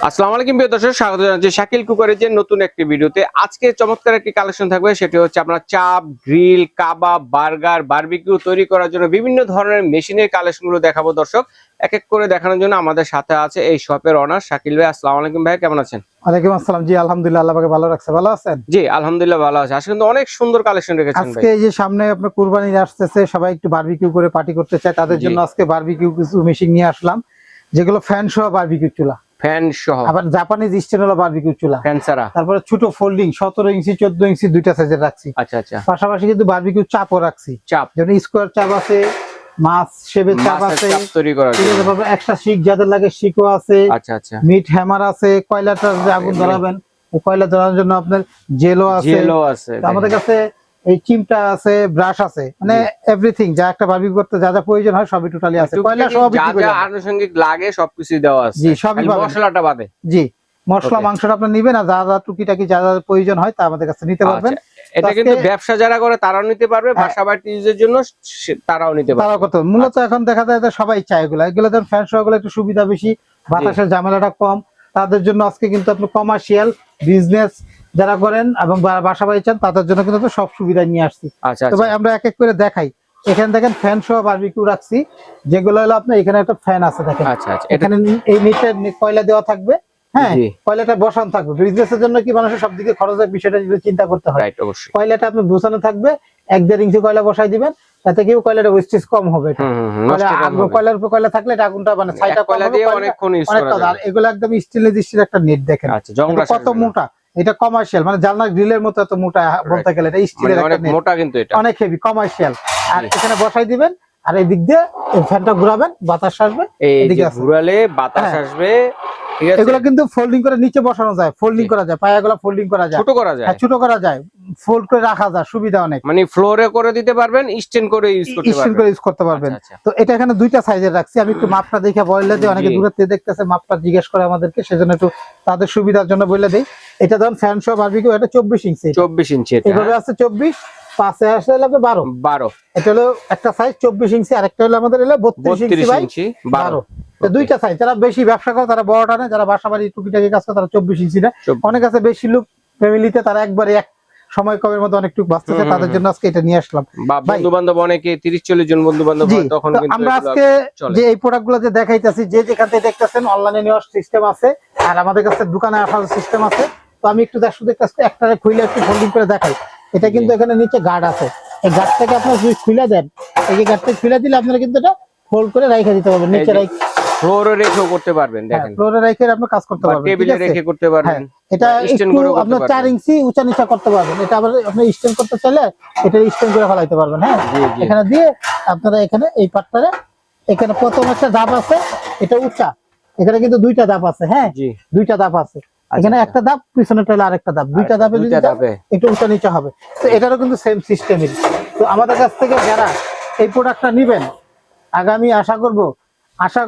আসসালামু আলাইকুম প্রিয় দর্শক, স্বাগত জানাচ্ছি শাকিল কুকারের যে নতুন একটি ভিডিওতে। আজকে চমৎকার একটি কালেকশন থাকবে, সেটি হচ্ছে আপনার চাপ, গ্রিল, কাবাব, বার্গার, বারবিকিউ তৈরি করার জন্য বিভিন্ন ধরনের মেশিনের কালেকশনগুলো দেখাবো দর্শক। এক এক করে দেখানোর জন্য আমাদের সাথে আছে এই শপের অনার শাকিল ভাই। আসসালামু আলাইকুম ভাই, কেমন আছেন? ওয়ালাইকুম আসসালাম। জি আলহামদুলিল্লাহ, আল্লাহ পাকে ভালো রাখছে। ভালো আছেন? জি আলহামদুলিল্লাহ ভালো আছে। আজকে কিন্তু অনেক সুন্দর কালেকশন রেখেছেন ভাই। আজকে এই যে সামনে আপনার কুরবানি আসতেছে, সবাই একটু বারবিকিউ করে পার্টি করতে চায়, তাদের জন্য আজকে বারবিকিউ কিছু মেশিন নিয়ে আসলাম, যেগুলো ফ্যান সহ বারবিকিউ চুলা, ফ্যান সহ, আবার জাপানিজ স্টাইল বারবিকিউ চুলা, ফ্যান ছাড়া, তারপরে ছোট ফোল্ডিং 17 ইঞ্চি 14 ইঞ্চি দুইটা সাইজের রাখছি। আচ্ছা আচ্ছা। পাশাপাশি কিন্তু বারবিকিউ চাপও রাখছি, চাপ যেমন স্কোয়ার চাপ আছে, মাছ শেপের চাপ আছে, তৈরি করার জন্য একটা শিক যাদের লাগে শিকও আছে। আচ্ছা আচ্ছা। মিট হ্যামার আছে, কয়লাটা যে আগুন ধরাবেন এই কয়লা ধরানোর জন্য আপনার জেলও আছে। আমাদের কাছে এই চিমটা আছে, ব্রাশ আছে, মানে এভরিথিং যা একটা বারবিকিউ করতে যা যা প্রয়োজন হয় সবই টোটালি আছে। কয়লা সহ বিক্রি করি, যা আনুষঙ্গিক লাগে সবকিছু দেওয়া আছে। জি সবই পাবেন, মশলাটা বাদে। জি মশলা মাংসটা আপনি নেবেন, আর যা যা টুকিটাকি যা যা প্রয়োজন হয় তা আমাদের কাছে নিতে পারবেন। এটা কিন্তু ব্যবসা যারা করে তারাও নিতে পারবে, বাসাবাড়ি ইউজের জন্য তারাও নিতে পারবে। তারাও কত মূলত এখন দেখা যায় যে সবাই চায় এগুলো যেমন ফ্যান সহ গুলো একটু সুবিধা বেশি, বাতাসের ঝামেলাটা কম, তাদের জন্য আজকে কিন্তু আপনি কমার্শিয়াল বিজনেস যারা করেন এবং বাসা বাড়ি চান তাদের জন্য কিন্তু সব সুবিধা নিয়ে আসছি। তো ভাই আমরা এক এক করে দেখাই। এখানে দেখেন ফ্যান সহ বারবিকিউ রাখছি, যেগুলো হলো আপনার এখানে একটা ফ্যান আছে দেখেন। আচ্ছা আচ্ছা। এখানে এই নিচে কয়লা দেওয়া থাকবে, হ্যাঁ কয়লাটা বসানো থাকবে। বিজনেসের জন্য কি মানুষের সব দিকে খরচের বিষয়টা চিন্তা করতে হয়। কয়লাটা আপনি বসানো থাকবে, 1-1.5 ইঞ্চি কয়লা বসাই দিবেন, তাতে কি কয়লাটা ওয়েস্টেজ কম হবে। কয়লার উপর কয়লা থাকলে এটা আগুনটা মানে ছাইটা কম হবে, অনেকক্ষণ ইউজ করা যায়। আর এগুলো একদম স্টিলের একটা নেট দেখেন কত মোটা। এটা কমার্শিয়াল, মানে জানলা গ্রিলের মতো এত মোটা বলতে গেলে, এটা স্টিলের একটা নেট, মোটা কিন্তু এটা অনেক হেভি কমার্শিয়াল। আর এখানে বসাই দিবেন, আর এই দিক দিয়ে ফ্যানটা ঘোরাবেন, বাতাস আসবে, এদিকে ঘোরালে বাতাস আসবে। এগুলো কিন্তু ফোল্ডিং করে নিচে বসানো যায়, ফোল্ডিং করা যায়, পায়াগুলো ফোল্ডিং করা যায়, ছোট করা যায়, ছোট করা যায়, ফোল্ড করে রাখা যায়, সুবিধা অনেক। মানে ফ্লোরে করে দিতে পারবেন, স্ট্যান্ড করে ইউজ করতে পারবেন। তো এটা এখানে দুইটা সাইজের রাখছি। আমি একটু মাপটা দেখে বললে দিই, অনেকে দূরে থেকে দেখতেছে, মাপটা জিজ্ঞেস করে আমাদেরকে, সেজন্য একটু তাদের সুবিধার জন্য বলে দেই। এটা ধরুন ফ্যান সহ বারবিকিউ, এটা 24 ইঞ্চি, 24 ইঞ্চি এভাবে আছে, 24 পাশে আসলে লাগবে 12। এটা হলো একটা সাইজ 24 ইঞ্চি, আরেকটা হলো আমাদের হলো 32 ইঞ্চি বাই 12। দুইটা সাইজ। যারা বেশি ব্যবসা করে তারা বড়টা নেয়, যারা বাসা বাড়ি টুকিটাকি কাজ করে তারা 24 ইঞ্চি নেয়। অনেক আছে বেশি লোক ফ্যামিলিতে, তারা একবারে এক সময় কমের মধ্যে অনেকটুকু বাঁচতেছে, তাদের জন্য আজকে এটা নিয়ে আসলাম। বন্ধু বান্ধব অনেকে 30-40 জন বন্ধু বান্ধব হয়, তখন কিন্তু আমরা আজকে যে এই প্রোডাক্টগুলো যে দেখাইতেছি, যে যেখান থেকে দেখতেছেন অনলাইনে নেওয়ার সিস্টেম আছে, আর আমাদের কাছে দোকানে আসার সিস্টেম আছে। তো আমি একটু একটা খুলে একটু ফোল্ডিং করে দেখাই। এটা কিন্তু এখানে নিচে গার্ড আছে, এই গার্ডটাকে আপনারা যদি খুলে দেন, এই যে গার্ডটা খুলে দিলে আপনারা কিন্তু এটা ফোল্ড করে রাখা দিতে পারবেন, নিচে ফ্লোরে রেখেও করতে পারবেন। দেখেন ফ্লোরে রেখে আপনি কাজ করতে পারবেন, টেবিলে রেখে করতে পারবেন। এটা স্ট্যান্ড করে আপনি 4 ইঞ্চি উঁচা নিচা করতে পারবেন। এটা আবার আপনি স্ট্যান্ড করতে চাইলে এটা স্ট্যান্ড করে ফলাইতে পারবেন। হ্যাঁ, এখানে দিয়ে আপনারা এখানে এই পাটটারে, এখানে প্রথম একটা ধাপ আছে, এটা উঁচা, এখানে কিন্তু দুইটা ধাপ আছে। হ্যাঁ, দুইটা ধাপ আছে, এখানে একটা ধাপ, পিছনে টাইলে আরেকটা ধাপ, দুইটা ধাপে একটু উঁচা নিচা হবে। তো এটারও কিন্তু সেম সিস্টেমই। তো আমাদের কাছ থেকে যারা এই প্রোডাক্টটা নেবেন, আগামী আশা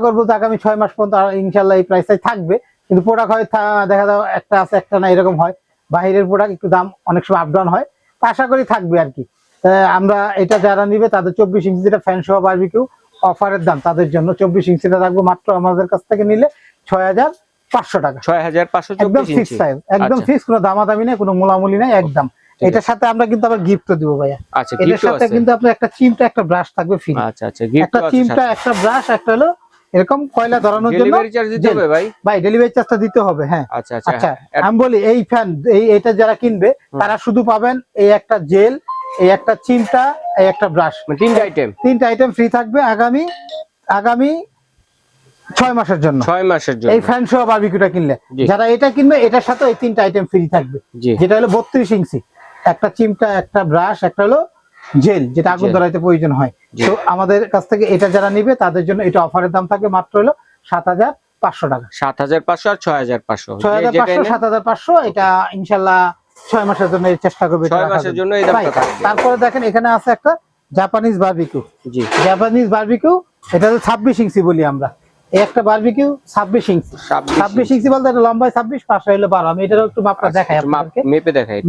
করব যে আগামী 6 মাস পর্যন্ত ইনশাল্লাহ এই প্রাইসটাই থাকবে। কিন্তু প্রোডাক্ট হয় দেখা যাও একটা আছে একটা না, এরকম হয়। বাইরের প্রোডাক্ট একটু দাম অনেক সময় আপ ডাউন হয়, আশা করি থাকবে আর কি। আমরা এটা যারা নিবে তাদের 24 ইঞ্চি যেটা ফ্যান সহ বারবিকিউ অফারের দাম, তাদের জন্য 24 ইঞ্চিটা রাখবো মাত্র আমাদের কাছ থেকে নিলে 6500 টাকা। 6500 একদম ফিক্স প্রাইস, একদম ফিক্স, কোনো দামাদামি নেই, কোনো মোলামুলি নেই, একদম। এটার সাথে আমরা কিন্তু আবার গিফটও দিব ভাইয়া। আচ্ছা, এটার সাথে কিন্তু আপনার একটা চিমটা একটা ব্রাশ থাকবে ফ্রি। আচ্ছা আচ্ছা, একটা চিমটা একটা ব্রাশ, একটা হলো এরকম কয়লা ধরানোর জন্য। ডেলিভারি চার্জ দিতে হবে ভাই, ডেলিভারি চার্জটা দিতে হবে। হ্যাঁ আচ্ছা আচ্ছা। আমি বলি এই ফ্যান এটা যারা কিনবে তারা শুধু পাবেন এই একটা জেল, এই একটা চিমটা, এই একটা ব্রাশ, তিনটা আইটেম ফ্রি থাকবে আগামী 6 মাসের জন্য। 6 মাসের জন্য এই ফ্যান সহ বারবিকিউটা কিনলে, যারা এটা কিনবে এটার সাথে এই তিনটা আইটেম ফ্রি থাকবে, যেটা হলো 32 ইঞ্চি, একটা চিমটা, একটা ব্রাশ, একটা হলো জেল, যেটা আগুন ধরাইতে প্রয়োজন হয়। তো আমাদের কাছ থেকে এটা যারা নিবে তাদের জন্য এটা অফারের দাম থাকবে মাত্র হলো 7500 টাকা। 7500 আর 6500, 7500 এটা ইনশাআল্লাহ 6 মাসের জন্য চেষ্টা করবে, 6 মাসের জন্য এই দামটা থাকবে। তারপরে দেখেন এখানে আছে একটা জাপানিজ বারবিকিউ। জি, জাপানিজ বারবিকিউ, এটা হলো 26 ইঞ্চি বলি আমরা। এই একটা বারবিকিউ 26 ইঞ্চি, 26 ইঞ্চি বলতে এটা লম্বায় 26, পাশে হলো 12। আমি এটার একটু মাপটা দেখাই আপনাদেরকে,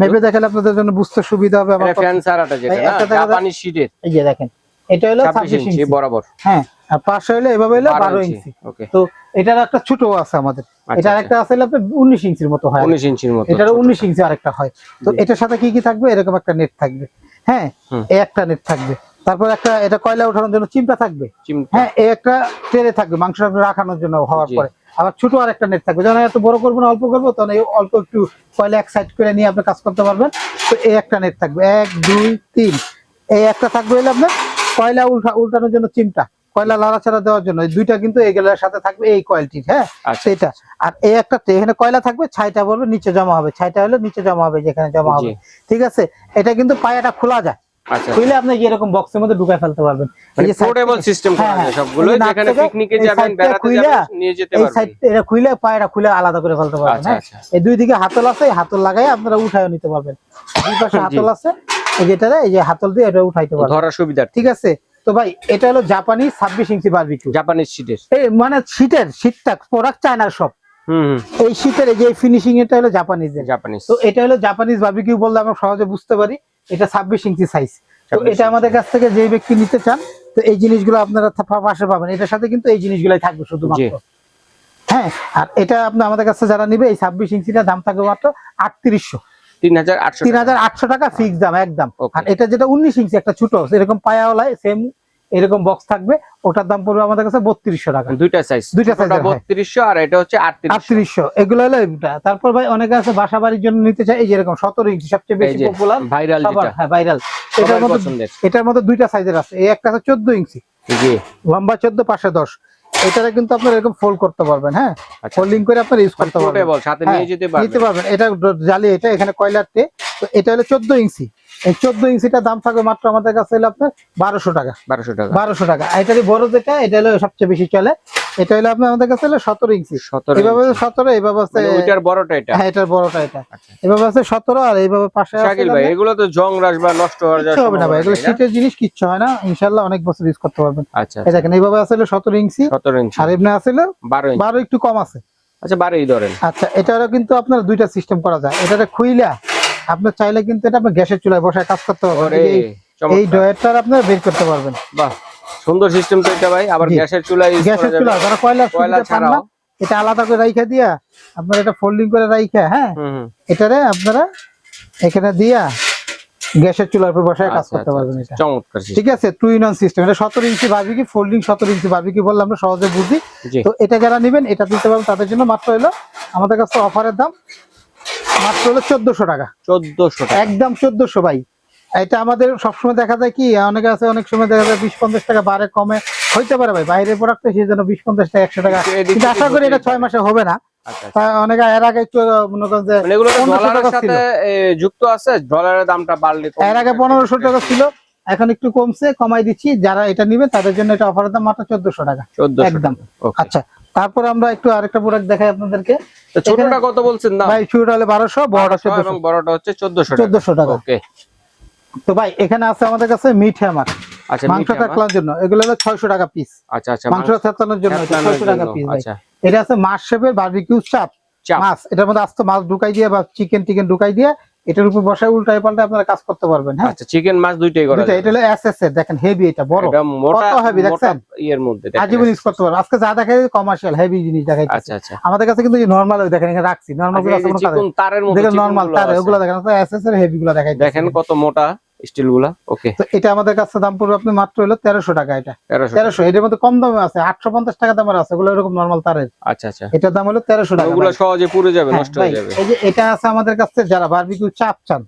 মেপে দেখালে আপনাদের জন্য বুঝতে সুবিধা হবে। আমার ফ্যান সারাটা যেটা না জাপানি শীটের, এই যে দেখেন এটা হলো 26 ইঞ্চি বরাবর। হ্যাঁ, আর পাশে হলে এভাবে হলে 12 ইঞ্চি। ওকে, তো এটার একটা ছোট আছে আমাদের, এটার একটা আছে আপনার 19 ইঞ্চির মতো হয়, 19 ইঞ্চির মতো, এটার 19 ইঞ্চি আরেকটা হয়। তো এটার সাথে কি কি থাকবে, এরকম একটা নেট থাকবে, হ্যাঁ এই একটা নেট থাকবে, তারপর একটা এটা কয়লা ওঠানোর জন্য চিমটা থাকবে, হ্যাঁ এই একটা ট্রে থাকবে মাংস রাখানোর জন্য হওয়ার পরে। আবার ছোট আর একটা নেট থাকবে, যখন এত বড় করবো না অল্প করবো, তখন এই অল্প একটু কয়লা এক সাইড করে নিয়ে আপনি কাজ করতে পারবেন। তো এই একটা নেট থাকবে 1 2 3, এই একটা থাকবে হলে আপনার কয়লা উল্টানোর জন্য চিমটা, কয়লা লাড়াচাড়া দেওয়ার জন্য, এই দুইটা কিন্তু এগুলোর সাথে থাকবে এই কোয়ালিটির, হ্যাঁ সেটা। আর এই একটা এখানে কয়লা থাকবে, ছাইটা বলবে নিচে জমা হবে, ছাইটা হলে নিচে জমা হবে যেখানে জমা হবে, ঠিক আছে। এটা কিন্তু পায়াটা খোলা যায়, খুলে আপনি এরকম বক্সের মধ্যে ঢুকায় ফেলতে পারবেন। এই যে পোর্টেবল সিস্টেম করা যায় সবগুলো, যেখানে পিকনিকে যাবেন বেড়াতে যাবেন নিয়ে যেতে পারবেন। এই সাইড এটা খুলে পায়াটা খুলে আলাদা করে ফেলতে পারবেন, হ্যাঁ এই দুই দিকে হাতল আছে, এই হাতল লাগাই আপনারা উঠায় নিতে পারবেন। দুই পাশে হাতল আছে, এই যেটারে এই যে হাতল দিয়ে এটা উঠাইতে পারবেন ধরার সুবিধা, ঠিক আছে। তো ভাই এটা হলো জাপানি 26 ইঞ্চি বারবিকিউ, জাপানিজ শীটের, এই মানে শীটটা প্রোডাক্ট চায়নার সব, এই শীতের এই যে ফিনিশিং এটা হলো জাপানিজ। তো এটা হলো জাপানিজ বারবিকিউ বললে আমরা সহজে বুঝতে পারি, এটা 26 ইঞ্চি সাইজ। তো এটা আমাদের কাছ থেকে যে ব্যক্তি নিতে চান, তো এই জিনিসগুলো আপনারা পাশে পাবেন, এটার সাথে কিন্তু এই জিনিসগুলাই থাকবে শুধুমাত্র, হ্যাঁ। আর এটা আপনি আমাদের কাছে যারা নিবে, এই 26 ইঞ্চিটা দাম থাকবে মাত্র 3800 টাকা ফিক্স দাম একদম। আর এটা যেটা 19 ইঞ্চি একটা ছোট এরকম পায়াওয়ালায় সেম এরকম বক্স থাকবে, ওটার দাম পড়বে আমাদের কাছে 3200 টাকা, দুইটা সাইজ 3200, আর এটা হচ্ছে 3800, এগুলো হলো এটা। তারপর ভাই অনেকে আছে বাসা বাড়ির জন্য নিতে চায়, এই যে এরকম 17 ইঞ্চি সবচেয়ে বেশি পপুলার ভাইরাল, হ্যাঁ ভাইরাল। এটার মধ্যে দুইটা সাইজের আছে, এই একটা আছে 14 ইঞ্চি, জি লম্বা 14 পাশে 10, এটারে কিন্তু আপনারা এরকম ফোল্ড করতে পারবেন, হ্যাঁ ফোল্ডিং করে আপনারা ইউজ করতে পারবেন, সাথে নিয়ে যেতে পারবেন। এটা জালি, এটা এখানে কয়লার টে। তো এটা হলো 14 ইঞ্চি, এই 14 ইঞ্চিটার দাম থাকবে মাত্র আমাদের কাছে হলো আপনার 1200 টাকা, 1200 টাকা। এটারই বড় যেটা, এটা হলো সবচেয়ে বেশি চলে, এটা হলো আপনার আমাদের কাছে হলো 17 ইঞ্চি, এইভাবে 17, এইভাবে আছে ওইটার বড়টা এটা, হ্যাঁ এটার বড়টা এটা, এইভাবে আছে 17, আর এইভাবে পাশে আছে। শাকিল ভাই এগুলো তো জং রাশ বা নষ্ট হওয়ার জন্য হবে না ভাই, এগুলো শীতের জিনিস, কিচ্ছু হয় না, ইনশাআল্লাহ অনেক বছর ইউজ করতে পারবেন। আচ্ছা এই দেখেন এইভাবে আছে 17 ইঞ্চি, আর এমনি আছে 12 একটু কম আছে, আচ্ছা 12ই ধরেন। আচ্ছা এটারও কিন্তু আপনার দুইটা সিস্টেম করা যায়, এটারে খুইলা আপনার চাইলে কিন্তু এটা আপনি গ্যাসের চুলায় বসায় কাজ করতে পারবেন, এই ডয়ারটা আপনারা বের করতে পারবেন। বাহ সুন্দর সিস্টেম তো এটা ভাই। আবার গ্যাসের চুলা ইউজ করা যাবে, যারা কয়লা ছাড়াও এটা আলাদা করে রাইখা দিয়া আপনারা এটা ফোল্ডিং করে রাইখা, হ্যাঁ এটারে আপনারা এখানে দিয়া গ্যাসের চুলার উপর বসায় কাজ করতে পারবেন, এটা চমৎকার, ঠিক আছে। 2 in 1 সিস্টেম, এটা 17 ইঞ্চি বারবিকিউ, ফোল্ডিং 17 ইঞ্চি বারবিকিউ বললে আমরা সহজে বুঝি। তো এটা যারা নেবেন এটা দিতে পারবেন, তাদের জন্য মাত্র হলো আমাদের কাছে অফারের দাম মাত্র হলো 1400 টাকা, 1400 টাকা একদম 1400 ভাই। এটা আমাদের সবসময় দেখা যায় কি, অনেকে আছে অনেক সময় দেখা যায় 20-50 টাকা বাড়ে কমে হইতে পারে ভাই, বাইরের প্রোডাক্ট সেই জন্য 20-50 টাকা 100 টাকা, কিন্তু আশা করি এটা 6 মাসে হবে না। অনেকে এর আগে একটু মনে করেন যে এগুলো তো ডলারের সাথে যুক্ত আছে, ডলারের দামটা বাড়লে এর আগে 1500 টাকা ছিল, এখন একটু কমছে, কমাই দিচ্ছি। যারা এটা নেবে তাদের জন্য এটা অফারের দাম মাত্র 1400 টাকা একদম। আচ্ছা তারপর আমরা একটু আরেকটা প্রোডাক্ট দেখাই আপনাদেরকে। ছোটটা কত বলছেন না ভাই? ছোটটা হলো 1200, বড়টা 1400 এবং বড়টা হচ্ছে 1400 টাকা। ওকে তো ভাই এখানে আছে আমাদের কাছে মিট হ্যামার, আচ্ছা মাংস থাকলার জন্য, এগুলো হলো 600 টাকা পিস। আচ্ছা আচ্ছা মাংস থাকলার জন্য 600 টাকা পিস ভাই। এটা আছে মাছ শেপের বারবিকিউ চাপ মাছ, এটার মধ্যে আস্ত মাছ ঢুকাই দিয়ে বা চিকেন ঢুকাই দিয়ে এটার উপর বসায় উল্টায় পাল্টায় আপনারা কাজ করতে পারবেন, হ্যাঁ আচ্ছা চিকেন মাছ দুইটাই করা যায়। এটা হলো এসএস এর, দেখেন হেভি, এটা বড় কত হেভি দেখছেন, এর মধ্যে আজীবন ইউজ করতে পারবেন। আজকে যা দেখাই কমার্শিয়াল হেভি জিনিস দেখাই। আচ্ছা আচ্ছা আমাদের কাছে কিন্তু নরমাল দেখেন এখানে রাখছি, নরমাল গুলো আছে চিকন তারের মধ্যে, দেখেন নরমাল তার ওগুলো দেখেন, এসএস এর হেভি গুলো দেখাই, দেখেন কত মোটা স্টিল গুলা। ওকে তো এটা আমাদের কাছে দাম পড়বে আপনি মাত্র হলো 1300 টাকা, এটা 1300। এর মধ্যে কম দামে আছে 850 টাকা দামের আছে, এগুলো এরকম নরমাল তারের। আচ্ছা আচ্ছা এটার দাম হলো 1300 টাকা, ওগুলো সহজে পুড়ে যাবে, নষ্ট হয়ে যাবে। এই যে এটা আছে আমাদের কাছে, যারা বারবিকিউ চাপ চান,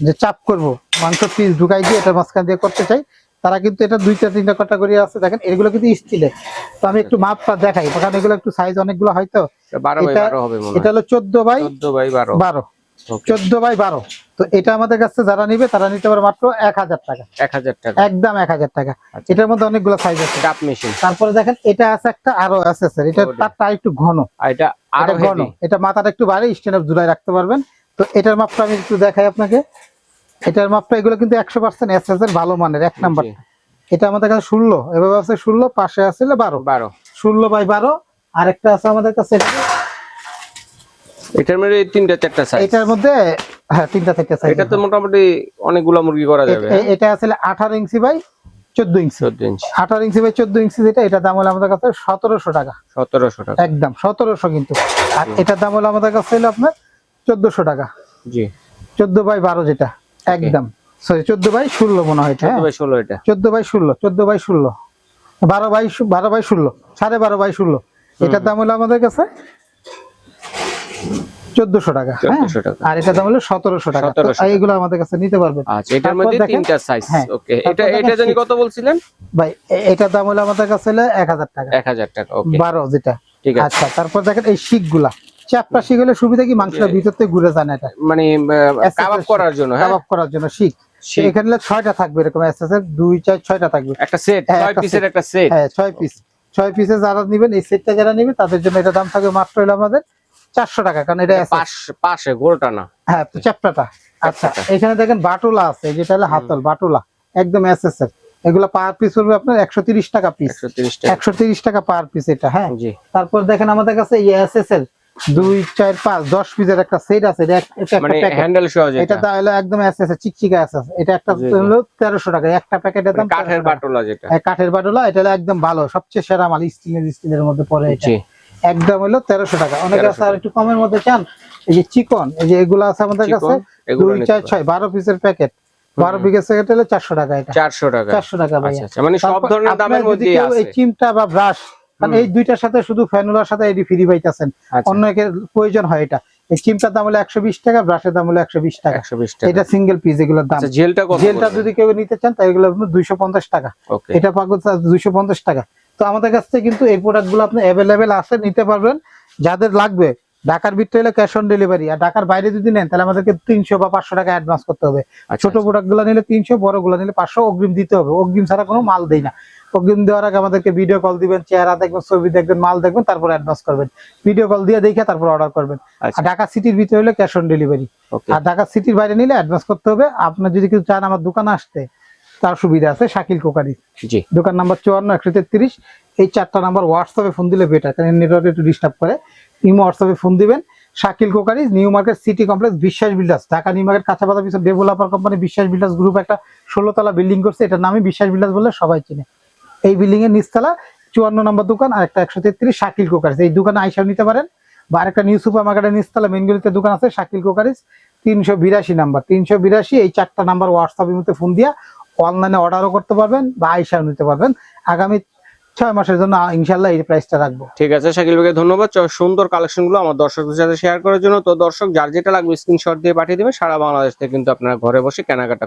যে চাপ করব মাংস পিস ঢুকাই দিয়ে এটা মাঝখান দিয়ে করতে চাই, তারা কিন্তু এটা 2-3টা ক্যাটাগরি আছে, দেখেন এগুলো কিন্তু স্টিলের। তো আমি একটু মাপটা দেখাই, কারণ এগুলো একটু সাইজ অনেকগুলো হয়তো 12x12 হবে মনে হয়। এটা হলো 14x12 14x12। তো এটা আমাদের কাছে যারা নিবে তারা নিতে পারে মাত্র 1000 টাকা, 1000 টাকা একদম 1000 টাকা। এটার মধ্যে অনেকগুলো সাইজ আছে, কাপ মেশিন। তারপরে দেখেন এটা আছে একটা আরো আছে স্যার, এটা তারটা একটু ঘন, এটা আরো ঘন, এটা মাথাটা একটু বাড়ি স্ট্যান্ড আপ ঝুলাই রাখতে পারবেন। তো এটার মাপটা আমি একটু দেখাই আপনাকে, এটার মাপটা এগুলো কিন্তু 100% এসএস এর ভালো মানের, এক নাম্বার। এটা আমাদের কাছে 16, এভাবে আছে 16, পাশে আছে 12 16x12। আরেকটা আছে আমাদের কাছে, এটার মধ্যে 3-4টা সাইজ, এটার মধ্যে হ্যাঁ 3-4টা সাইজ। এটা তো মোটামুটি অনেকগুলো মুরগি করা যাবে। এটা আছে 18 inch by 14 inch 14 inch 18 inch by 14 ইঞ্চি যেটা, এটা দাম হলো আমাদের কাছে 1700 টাকা। 1700 টাকা একদম 1700 কিন্তু। আর এটার দাম হলো আমাদের কাছে হলো আপনার 1400 টাকা। জি 14 বাই 12 যেটা একদম, সরি 14 বাই 16 মনে হয় এটা। 14 বাই 16 এটা 14 বাই 16, 14 বাই 16, 12 বাই 16, 12.5 বাই 16, এটার দাম হলো আমাদের কাছে 1400 টাকা। 1400 টাকা। আর এটার দাম হলো 1700 টাকা। 1700 টাকা। এইগুলো আমাদের কাছে নিতে পারবেন। আচ্ছা, এটার মধ্যে তিনটা সাইজ। হ্যাঁ, ওকে, এটা তারপর এটা জানি দেখেন কত বলছিলেন ভাই, এটার দাম হলো আমাদের কাছে হলো 1000 টাকা। 1000 টাকা। ওকে 12 যেটা। ঠিক আছে। আচ্ছা, তারপর দেখেন এই শিকগুলা, চ্যাপটা শিক হলে সুবিধা কি, মাংসটা ভিতর থেকে ঘুরে যায় না। এটা মানে কাবাব করার জন্য, হ্যাঁ কাবাব করার জন্য শিক। এখানে 6টা থাকবে এরকম এসএসএর, 2 4 6টা থাকবে একটা সেট, 6 পিসের একটা সেট। হ্যাঁ 6 পিস, 6 পিসে যারা নেবেন, এই সেটটা যারা নেবে তাদের জন্য এটা দাম থাকবে মাত্র হলো আমাদের 400 টাকা, কারণ এটা পাশে গোলটা না। হ্যাঁ চ্যাপটাটা। আচ্ছা, এখানে দেখেন বাটুলা আছে, যেটা হলো হাতল বাটুলা, একদম এসএসএর। এগুলো পার পিস পড়বে আপনার 130 টাকা পিস। 130 টাকা। 130 টাকা পার পিস এটা। হ্যাঁ জি। তারপর দেখেন আমাদের কাছে এসএসএর 2 4 5 10 পিসের একটা সেট আছে, এটা একটা মানে প্যাকেট। হ্যান্ডেল সহ যেটা। এটা তাহলে একদম এসএসএর চিকচিকা এসএস, এটা একটা হলো 1300 টাকা একটা প্যাকেটের দাম। কাঠের বাটুলা যেটা। হ্যাঁ কাঠের বাটুলা, এটা হলো একদম ভালো, সবচেয়ে সেরা মাল, স্টিলের মধ্যে পড়ে এটা। জি। একদম হলো 1300 টাকা। অনেকে আছে আর একটু কমের মধ্যে চান, এই যে চিকন, এই যে এগুলো আছে আমাদের কাছে 2 4 6 12 পিসের প্যাকেট, 12 পিসের প্যাকেট হলো 400 টাকা। এটা 400 টাকা। 400 টাকা ভাই। আচ্ছা, মানে সব ধরনের দামের মধ্যে আছে। এই চিমটা বা ব্রাশ, কারণ এই দুইটার সাথে শুধু ফ্যানুলার সাথে এডি ফ্রি পাইতাছেন, অন্য এর প্রয়োজন হয়। এটা এই চিমটার দাম হলো 120 টাকা, ব্রাশের দাম হলো 120 টাকা। 120 টাকা। এটা সিঙ্গেল পিস, এগুলোর দাম। আচ্ছা, জেলটা কত? জেলটা যদি কেউ নিতে চান তাই এগুলো 250 টাকা। ওকে, এটা পাগল 250 টাকা। তো আমাদের কাছ থেকে কিন্তু এই প্রোডাক্টগুলো আপনি অ্যাভেলেবেল আছে, নিতে পারবেন। যাদের লাগবে ঢাকার ভিতরে হলে ক্যাশ অন ডেলিভারি, আর ঢাকার বাইরে যদি নেন তাহলে আমাদেরকে 300 বা 500 টাকা অ্যাডভান্স করতে হবে। ছোট প্রোডাক্টগুলো নিলে 300, বড়গুলো নিলে 500 অগ্রিম দিতে হবে। অগ্রিম ছাড়া কোনো মাল দেই না। অগ্রিম দেওয়ার আগে আমাদেরকে ভিডিও কল দিবেন, চেহারা দেখবেন, ছবি দেখবেন, মাল দেখবেন, তারপর অ্যাডভান্স করবেন। ভিডিও কল দিয়ে দেখে তারপর অর্ডার করবেন। আর ঢাকা সিটির ভিতরে হলে ক্যাশ অন ডেলিভারি, আর ঢাকা সিটির বাইরে নিলে অ্যাডভান্স করতে হবে। আপনার যদি কেউ চান আমার দোকানে আসতে, তার সুবিধা আছে, শাকিল কোকারি। জি। দোকান নাম্বার 54 133। এই 4টা নাম্বার হোয়াটসঅ্যাপে ফোন দিলে বেটার, কারণ নেটওয়ার্ক একটু ডিস্টার্ব করে। ইমো হোয়াটসঅ্যাপে ফোন দিবেন। Shakil crockery, new market city complex, বিশ্বাস বিল্ডার্স, ঢাকা নিউ মার্কেট কাঁচাপাতা পিছনে ডেভেলপার কোম্পানি বিশ্বাস বিল্ডার্স গ্রুপ একটা 16 তলা বিল্ডিং করছে, এটার নামই বিশ্বাস বিল্ডার্স বলে সবাই চিনে। এই বিল্ডিং এর নিচতলা 54 নম্বর দোকান, আর একটা 133 শাকিল কোকারিস। এই দোকানে আইসাও নিতে পারেন, বা আরেকটা নিউ সুপার মার্কেটের নিচতলা মেইন গলিতে দোকান আছে শাকিল কোকারিস, 382 নাম্বার, 382। এই 4টা নাম্বার হোয়াটসঅ্যাপের মধ্যে ফোন দিয়া অনলাইনে অর্ডারও করতে পারবেন বা আইসাও নিতে পারবেন। আগামী 6 মাসের জন্য ইনশাআল্লাহ এই প্রাইসটা রাখবো। ঠিক আছে শাকিল ভাইকে ধন্যবাদ সুন্দর কালেকশন গুলো আমার দর্শকদের সাথে শেয়ার করার জন্য। তো দর্শক, যার যেটা লাগবে স্ক্রিনশট দিয়ে পাঠিয়ে দিবেন। সারা বাংলাদেশ থেকে কিন্তু আপনারা ঘরে বসে কেনাকাটা